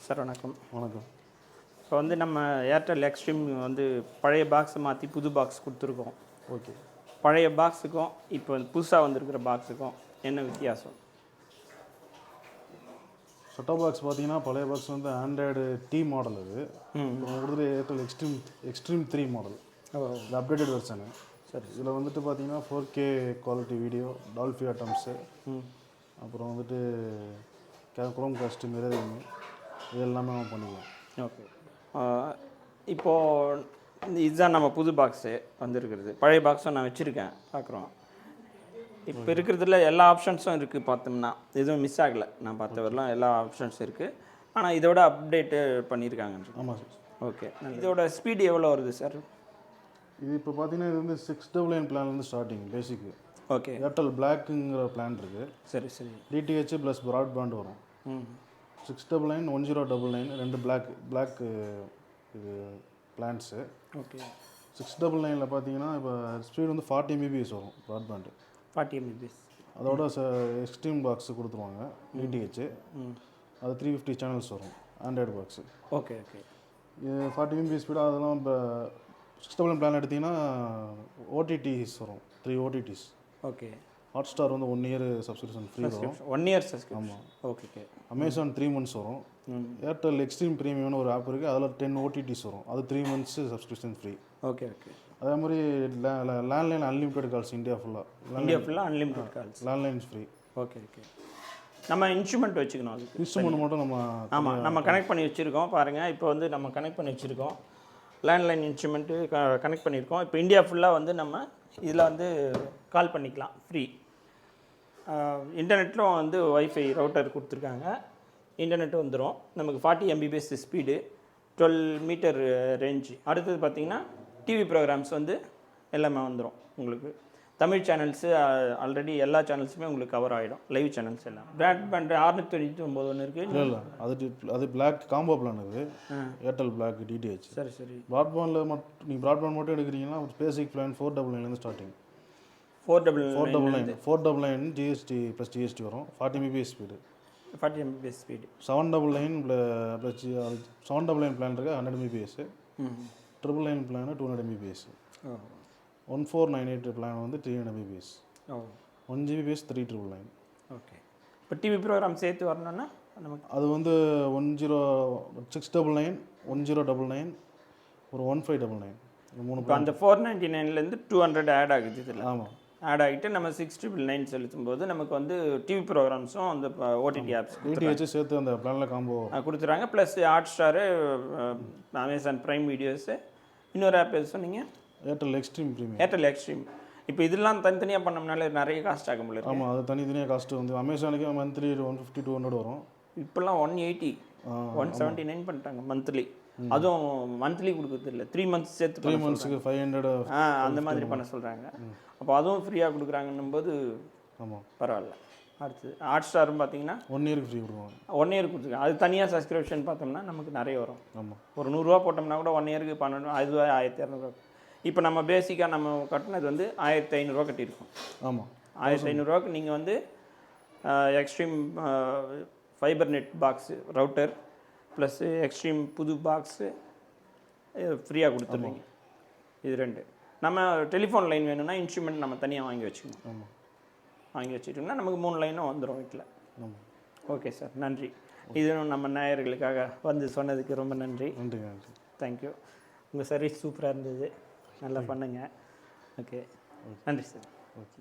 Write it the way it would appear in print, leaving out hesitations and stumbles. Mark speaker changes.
Speaker 1: Sir வணக்கம்.
Speaker 2: வணக்கம்.
Speaker 1: இப்போ வந்து நம்ம ஏர்டெல் எக்ஸ்ட்ரீம் வந்து பழைய பாக்ஸை மாற்றி புது பாக்ஸ் கொடுத்துருக்கோம்.
Speaker 2: ஓகே.
Speaker 1: பழைய பாக்ஸுக்கும் இப்போ புதுசாக வந்திருக்கிற பாக்ஸுக்கும் என்ன வித்தியாசம்?
Speaker 2: செட்டாப் பாக்ஸ் பார்த்தீங்கன்னா பழைய பாக்ஸ் வந்து ஆண்ட்ராய்டு டி மாடல் அது. இப்போ கொடுத்துட்டு ஏர்டெல் எக்ஸ்ட்ரீம் 3 மாடல். இது அப்டேட்டட் வெர்ஷனு. சரி. இதில் வந்துட்டு பார்த்தீங்கன்னா 4K குவாலிட்டி வீடியோ, டால்பி அட்டம்ஸு, அப்புறம் வந்துட்டு குரோம் காஸ்ட்டு, மிரரிங், இது எல்லாமே பண்ணிக்கலாம்.
Speaker 1: ஓகே. இப்போது இதுதான் நம்ம புது பாக்ஸு வந்துருக்கிறது. பழைய பாக்ஸும் நான் வச்சுருக்கேன், பார்க்குறோம். இப்போ இருக்கிறதுல எல்லா ஆப்ஷன்ஸும் இருக்குது. பார்த்தோம்னா எதுவும் மிஸ் ஆகலை. நான் பார்த்தவரெலாம் எல்லா ஆப்ஷன்ஸும் இருக்குது. ஆனால் இதோட அப்டேட்டு பண்ணியிருக்காங்க.
Speaker 2: ஆமாம் சார்.
Speaker 1: ஓகே. இதோட ஸ்பீடு எவ்வளோ வருது சார்?
Speaker 2: இது இப்போ பார்த்தீங்கன்னா இது வந்து 699 பிளான்லேருந்து ஸ்டார்டிங் பேசிக்கு.
Speaker 1: ஓகே.
Speaker 2: ஏர்டெல் பிளாக்குங்கிற பிளான் இருக்குது.
Speaker 1: சரி சரி.
Speaker 2: டிடிஹெச் ப்ளஸ் ப்ராட்பேண்ட் வரும். 699, 1099 ரெண்டு பிளாக் இது பிளான்ஸு.
Speaker 1: ஓகே.
Speaker 2: 699 பார்த்தீங்கன்னா இப்போ ஸ்பீடு வந்து 40 Mbps வரும் ப்ராட்பேண்டு.
Speaker 1: 40 Mbps.
Speaker 2: அதோட எக்ஸ்ட்ரீம் பாக்ஸு கொடுத்துருவாங்க டிடிஹெச். அது 350 சேனல்ஸ் வரும் ஆண்ட்ராய்டு பாக்ஸு.
Speaker 1: Okay okay.
Speaker 2: இது 40 Mbps ஸ்பீடு. அதெல்லாம் இப்போ 699 பிளான் எடுத்திங்கன்னா ஓடிடிஸ் வரும், 3 OTTs.
Speaker 1: ஓகே.
Speaker 2: ஹாட்ஸ்டார் வந்து 1 இயர் சப்ஸ்கிரிப்ஷன் ஃப்ரீ வரும்.
Speaker 1: 1 இயர் சப்ஸ்கிரிப்ஷன்.
Speaker 2: ஆமாம்.
Speaker 1: Okay okay.
Speaker 2: அமேசான் 3 months வரும். ஏர்டெல் எக்ஸ்ட்ரீம் ப்ரீமியம்னு ஒரு ஆப் இருக்குது, அதில் 10 OTTs வரும். அது 3 months subscription free.
Speaker 1: Okay okay.
Speaker 2: அதே மாதிரி லேண்ட்லைன் அன்லிமிட்டட் கால்ஸ் இந்தியா ஃபுல்லாக
Speaker 1: unlimited calls,
Speaker 2: landlines free.
Speaker 1: Okay okay. நம்ம இன்ஸ்ட்ருமெண்ட் வச்சுக்கணும். அதுக்கு
Speaker 2: இன்ஸ்ட்ருமெண்ட் மட்டும்
Speaker 1: நம்ம கனெக்ட் பண்ணி வச்சுருக்கோம். பாருங்கள், இப்போ வந்து நம்ம கனெக்ட் பண்ணி வச்சுருக்கோம். லேண்ட்லைன் இன்ஸ்ட்ருமெண்ட்டு கனெக்ட் பண்ணியிருக்கோம். இப்போ இந்தியா ஃபுல்லாக வந்து நம்ம இதில் வந்து கால் பண்ணிக்கலாம் ஃப்ரீ. இன்டர்நெட்டில் வந்து வைஃபை ரவுட்டர் கொடுத்துருக்காங்க. இன்டர்நெட்டு வந்துடும். நமக்கு 40 Mbps ஸ்பீடு, 12 மீட்டர் ரேஞ்சு. அடுத்தது பார்த்திங்கன்னா டிவி ப்ரோக்ராம்ஸ் வந்து எல்லாமே வந்துடும். உங்களுக்கு தமிழ் சேனல்ஸு ஆல்ரெடி எல்லா சேனல்ஸுமே உங்களுக்கு கவர் ஆகிடும். லைவ் சேனல்ஸ் எல்லாம். ப்ராட்பேண்ட் 699 ஒன்று இருக்குது.
Speaker 2: இல்லை அது பிளாக் காம்போ பிளான். அது ஏர்டெல் பிளாக் டிடிஹெச்.
Speaker 1: சரி சரி.
Speaker 2: ப்ராட்பேண்டில் நீங்கள் ப்ராட்பேண்ட் மட்டும் எடுக்கிறீங்கன்னா basic plan 499 starting. 499 GST plus GST வரும். 40 Mbps speed.
Speaker 1: 40 Mbps speed.
Speaker 2: 799 plus 799 plan இருக்குது 100 Mbps. 999 plan 200 Mbps. 1498 பிளான் வந்து 300 Mbps. 1 Gbps 3999.
Speaker 1: ஓகே. இப்போ டிவி ப்ரோக்ராம் சேர்த்து வரணும்னா நமக்கு
Speaker 2: அது வந்து 699, 1099, ஒரு 1599.
Speaker 1: இப்போ அந்த 499லேருந்து 200 ஆட் ஆகுது இதில்.
Speaker 2: ஆமாம்.
Speaker 1: ஆட் ஆகிட்டு நம்ம 699 செலுத்தும் போது நமக்கு வந்து டிவி ப்ரோக்ராம்ஸும் அந்த ஓடிடி ஆப்ஸ்
Speaker 2: டிடிஹெச் சேர்த்து அந்த பிளானில் காம்போ
Speaker 1: கொடுத்துறாங்க. Plus Hotstar, Amazon prime videos, இன்னொரு ஆப் எது சொன்னீங்க?
Speaker 2: Airtel extreme premium.
Speaker 1: Airtel extreme. இப்போ இதெல்லாம் தனித்தனியாக பண்ணோம்னால நிறைய காஸ்ட் ஆக முடியல.
Speaker 2: ஆமாம், அது தனித்தனியாக காஸ்ட்டு வந்து அமேசானுக்கு மந்த்லி 150-200 வரும்.
Speaker 1: இப்போல்லாம் 180, 179 பண்ணிட்டாங்க மந்த்லி. அதுவும் மந்த்லி கொடுக்குறது இல்லை, 3 months சேர்த்து
Speaker 2: 3 monthsக்கு 500
Speaker 1: அந்த மாதிரி பண்ண சொல்கிறாங்க. அப்போ அதுவும் ஃப்ரீயாக கொடுக்குறாங்கன்னும் போது
Speaker 2: ஆமாம் பரவாயில்ல.
Speaker 1: அடுத்து ஹாட்ஸ்டாரும் பார்த்தீங்கன்னா
Speaker 2: 1 year ஃப்ரீ கொடுக்குவாங்க.
Speaker 1: 1 year கொடுத்துருக்காங்க. அது தனியாக சப்ஸ்கிரிப்ஷன் பார்த்தோம்னா நமக்கு நிறைய வரும்.
Speaker 2: ஆமாம்.
Speaker 1: ஒரு 100 ரூபா போட்டோம்னா கூட 1 yearக்கு 12, அதுவே 1200. இப்போ நம்ம பேசிக்காக நம்ம கட்டினது வந்து 1500 கட்டியிருக்கோம்.
Speaker 2: ஆமாம்.
Speaker 1: 1500 நீங்கள் வந்து extreme fibre net box router plus extreme புது பாக்ஸு ஃப்ரீயாக கொடுத்துருவீங்க. இது 2. நம்ம டெலிஃபோன் லைன் வேணும்னா இன்ஸ்ட்ருமெண்ட் நம்ம தனியாக வாங்கி வச்சுக்கணும்.
Speaker 2: ஆமாம்.
Speaker 1: வாங்கி வச்சுட்டோம்னா நமக்கு 3 லைனும் வந்துடும் வீட்டில்.
Speaker 2: ஆமாம்.
Speaker 1: ஓகே சார், நன்றி. இதுவும் நம்ம நேயர்களுக்காக வந்து சொன்னதுக்கு ரொம்ப நன்றி.
Speaker 2: நன்றி நன்றி.
Speaker 1: தேங்க்யூ. உங்கள் சர்வீஸ் சூப்பராக இருந்தது. நல்லா பண்ணுங்கள். ஓகே, நன்றி சார்.
Speaker 2: ஓகே.